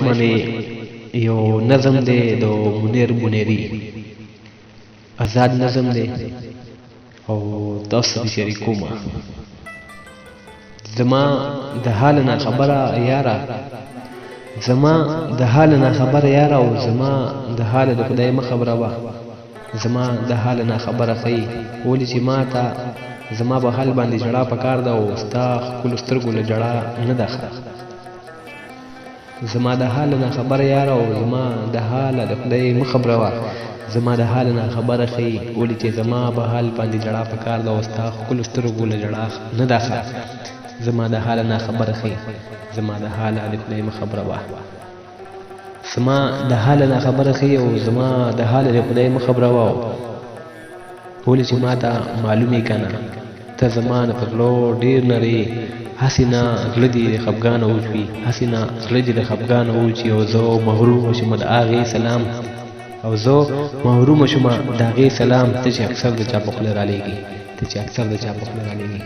باندې یو نظم دی د منیر منیری، آزاد نظم دی او تاسو شریکوما. زما د حال نه خبره یاره، زما د حال نه خبره یاره، او زما د حال د خدای مخ خبره وا، زما د حال نه خبره خي ولې چې ما ته زما په حال باندې جړه پکار ده او ستا خپل سترګو له جړه نه ده. زما د حال نه خبره یاره، او زما د حال د خدای مخ خبره وا، زما د حال نه خبره خي ولې چې زما په حال باندې جړه پکار ده او ستا خپل سترګو له جړه نه ده. زما د حال نه خبره خي، زما د حال د خدای مخ خبره وا، زما د حال نه خبره خي او زما د حال د خدای مخ خبره وا. ولې چې ما ته معلومي کنه ته زما نه پرلو ډیر نری، حسینا غلدی د خفګان اوچوي، حسینا غلدی د خفګان اوچي، او زه محروم شوم د هغې سلام، او زه محروم شوم د هغې سلام. ته چې اکثر د چا په خوله رالیږي، ته چې اکثر د چا په خوله رالیږي.